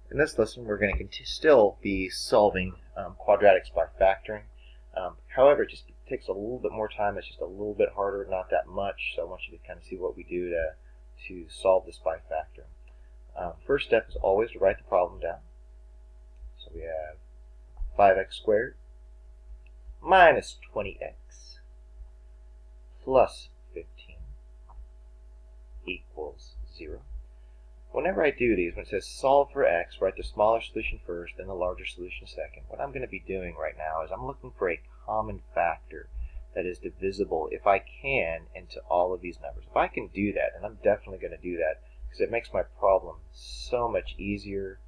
In this lesson, we're going to still be solving quadratics by factoring. However, it just takes a little bit more time. It's just a little bit harder, not that much. So I want you to kind of see what we do to solve this by factoring. First step is always to write the problem down. So we have 5x squared minus 20x plus 15 equals 0. Whenever I do these, when it says solve for x, write the smaller solution first, then the larger solution second. What I'm going to be doing right now is I'm looking for a common factor that is divisible, if I can, into all of these numbers. If I can do that, and I'm definitely going to do that, because it makes my problem so much easier.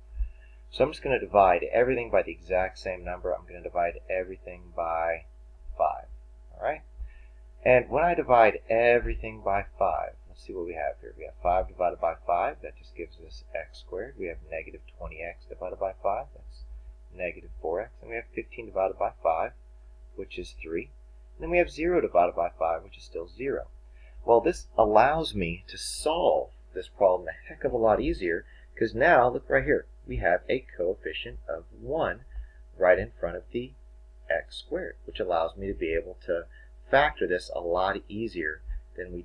So I'm just going to divide everything by the exact same number. I'm going to divide everything by 5. Alright? And when I divide everything by 5, let's see what we have here. We have 5 divided by 5. That just gives us x squared. We have negative 20x divided by 5. That's negative 4x. And we have 15 divided by 5, which is 3. And then we have 0 divided by 5, which is still 0. Well, this allows me to solve this problem a heck of a lot easier, because now, look right here, we have a coefficient of 1 right in front of the x squared, which allows me to be able to factor this a lot easier than we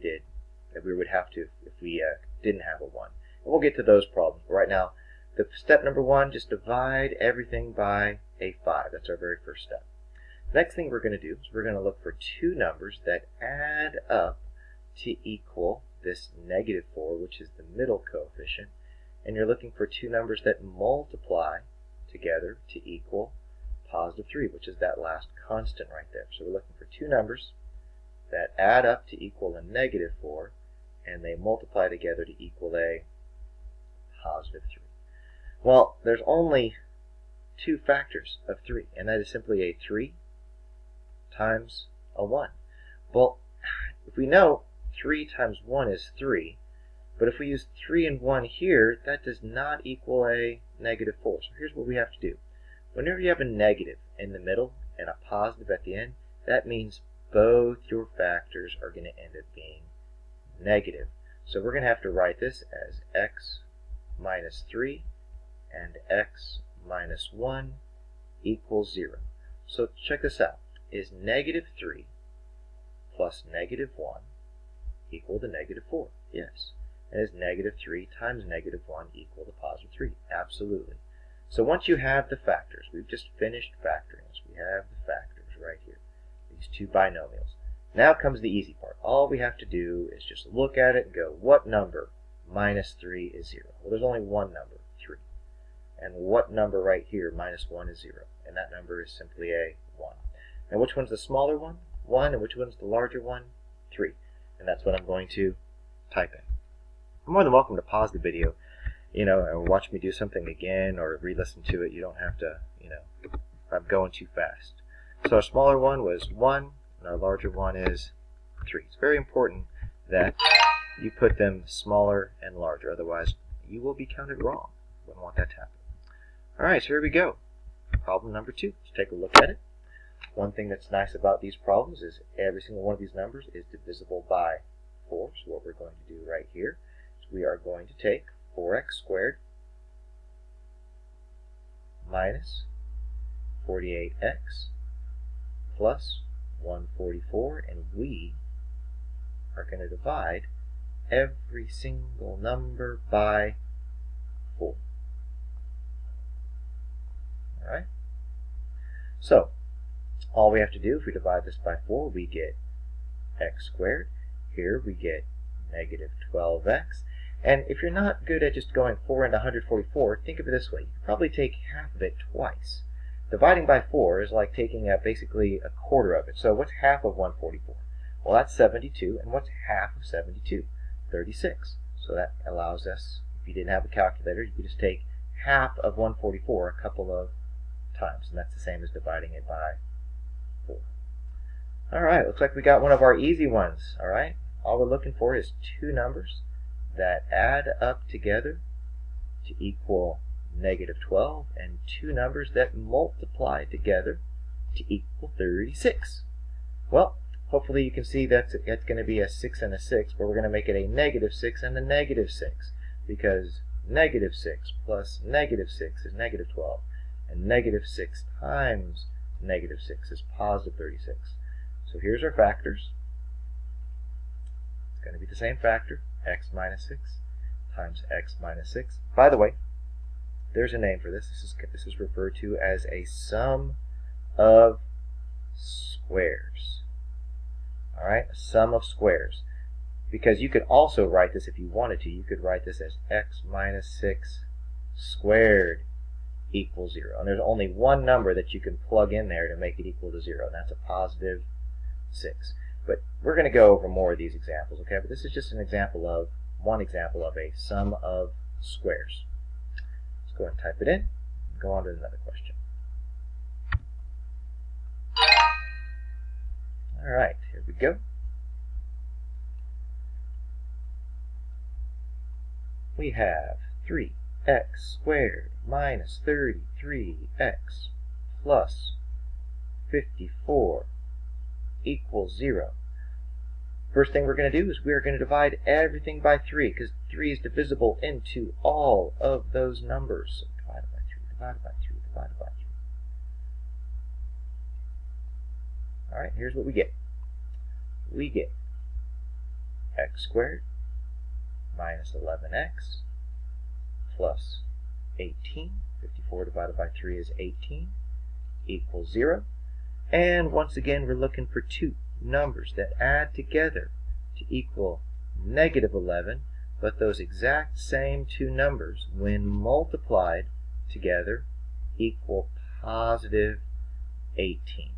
would have to if we didn't have a 1. And we'll get to those problems. But right now, the step number 1, just divide everything by a 5. That's our very first step. Next thing we're going to do is we're going to look for two numbers that add up to equal this negative 4, which is the middle coefficient. And you're looking for two numbers that multiply together to equal positive 3, which is that last constant right there. So we're looking for two numbers that add up to equal a negative 4, and they multiply together to equal a positive 3. Well, there's only two factors of 3, and that is simply a 3 times a 1. Well, if we know 3 times 1 is 3, but if we use 3 and 1 here, that does not equal a negative 4. So here's what we have to do. Whenever you have a negative in the middle and a positive at the end, that means both your factors are going to end up being negative. So we're going to have to write this as x minus 3 and x minus 1 equals 0. So check this out. Is negative 3 plus negative 1 equal to negative 4? Yes. And is negative 3 times negative 1 equal to positive 3? Absolutely. So once you have the factors, we've just finished factoring this. We have the factors right here, these two binomials. Now comes the easy part. All we have to do is just look at it and go, what number minus 3 is 0? Well, there's only one number, 3. And what number right here, minus 1, is 0? And that number is simply a 1. Now which one's the smaller one? 1. And which one's the larger one? 3. And that's what I'm going to type in. You're more than welcome to pause the video, or watch me do something again, or re-listen to it. You don't have to, if I'm going too fast. So our smaller one was 1, and our larger one is 3. It's very important that you put them smaller and larger, otherwise you will be counted wrong. You wouldn't want that to happen. Alright, so here we go. Problem number 2. Let's take a look at it. One thing that's nice about these problems is every single one of these numbers is divisible by 4. So what we're going to do right here is we are going to take 4x squared minus 48x plus 144, and we are going to divide every single number by 4. Alright? So, all we have to do, if we divide this by 4, we get x squared. Here we get negative 12x. And if you're not good at just going 4 into 144, think of it this way. You could probably take half of it twice. Dividing by 4 is like taking basically a quarter of it. So what's half of 144? Well, that's 72. And what's half of 72? 36. So that allows us, if you didn't have a calculator, you could just take half of 144 a couple of times. And that's the same as dividing it by 4. Alright, looks like we got one of our easy ones. Alright, all we're looking for is two numbers that add up together to equal negative 12, and two numbers that multiply together to equal 36. Well, hopefully you can see that's going to be a 6 and a 6, but we're going to make it a negative 6 and a negative 6, because negative 6 plus negative 6 is negative 12. And negative 6 times negative 6 is positive 36. So here's our factors. It's going to be the same factor, x minus 6 times x minus 6. By the way, there's a name for this. This is referred to as a sum of squares. All right, a sum of squares. Because you could also write this, if you wanted to, you could write this as x minus 6 squared equals 0. And there's only one number that you can plug in there to make it equal to 0, and that's a positive 6. But we're going to go over more of these examples, okay? But this is just one example of a sum of squares. Let's go ahead and type it in and go on to another question. All right, here we go. We have 3x squared minus 33x plus 54 equals 0. First thing we're going to do is we are going to divide everything by 3, because 3 is divisible into all of those numbers. So divided by 3, divided by 3, divided by 3. All right, here's what we get. We get x squared minus 11x plus 18. 54 divided by 3 is 18 equals 0. And once again, we're looking for two numbers that add together to equal negative 11, but those exact same two numbers, when multiplied together, equal positive 18.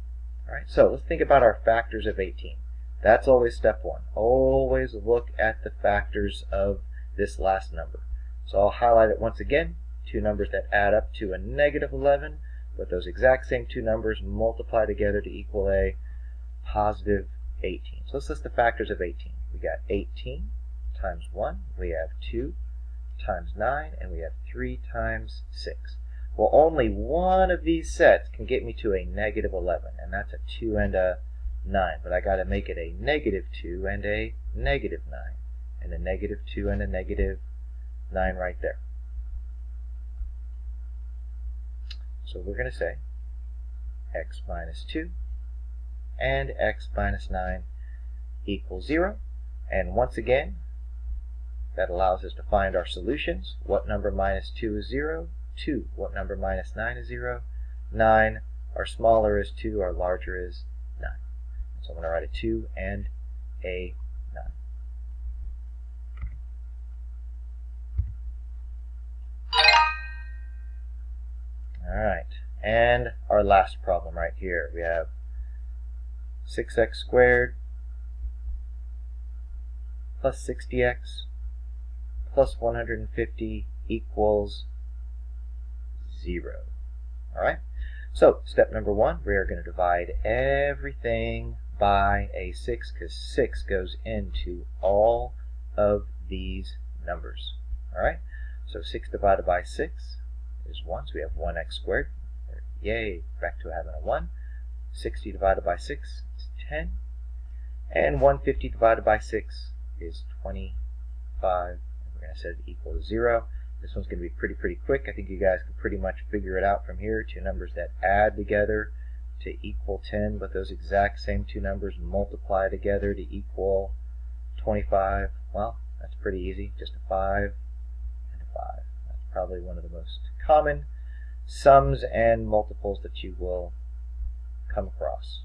All right, so let's think about our factors of 18. That's always step one. Always look at the factors of this last number. So I'll highlight it once again. Two numbers that add up to a negative 11, but those exact same two numbers multiply together to equal a positive 18. So let's list the factors of 18. We got 18 times 1. We have 2 times 9. And we have 3 times 6. Well, only one of these sets can get me to a negative 11, and that's a 2 and a 9. But I got to make it a negative 2 and a negative 9. And a negative 2 and a negative 9 right there. So we're going to say x minus 2 and x minus 9 equals 0. And once again, that allows us to find our solutions. What number minus 2 is 0? 2. What number minus 9 is 0? 9. Our smaller is 2, our larger is 9. So I'm going to write a 2 and a 9. Alright, and our last problem right here. We have 6x squared plus 60x plus 150 equals 0. Alright, so step number one, we are going to divide everything by a 6, because 6 goes into all of these numbers. Alright, so 6 divided by 6 is 1, so we have 1x squared. Yay, back to having a 1. 60 divided by 6 is 10. And 150 divided by 6 is 25. And we're going to set it equal to 0. This one's going to be pretty quick. I think you guys can pretty much figure it out from here. Two numbers that add together to equal 10, but those exact same two numbers multiply together to equal 25. Well, that's pretty easy. Just a 5 and a 5. That's probably one of the most common sums and multiples that you will come across.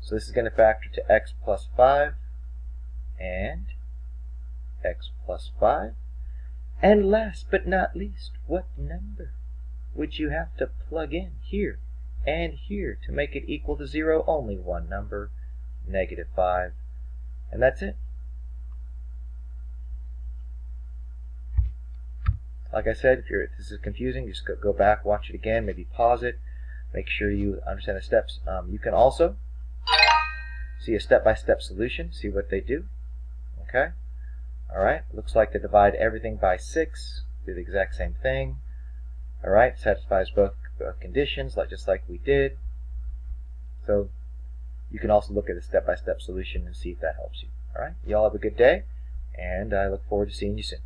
So this is going to factor to x plus 5 and x plus 5. And last but not least, what number would you have to plug in here and here to make it equal to 0? Only one number, negative 5. And that's it. Like I said, if this is confusing, just go back, watch it again, maybe pause it, make sure you understand the steps. You can also see a step-by-step solution, see what they do. Okay? Alright, looks like to divide everything by 6, do the exact same thing. Alright, satisfies both conditions, just like we did. So you can also look at a step-by-step solution and see if that helps you. Alright, you all have a good day, and I look forward to seeing you soon.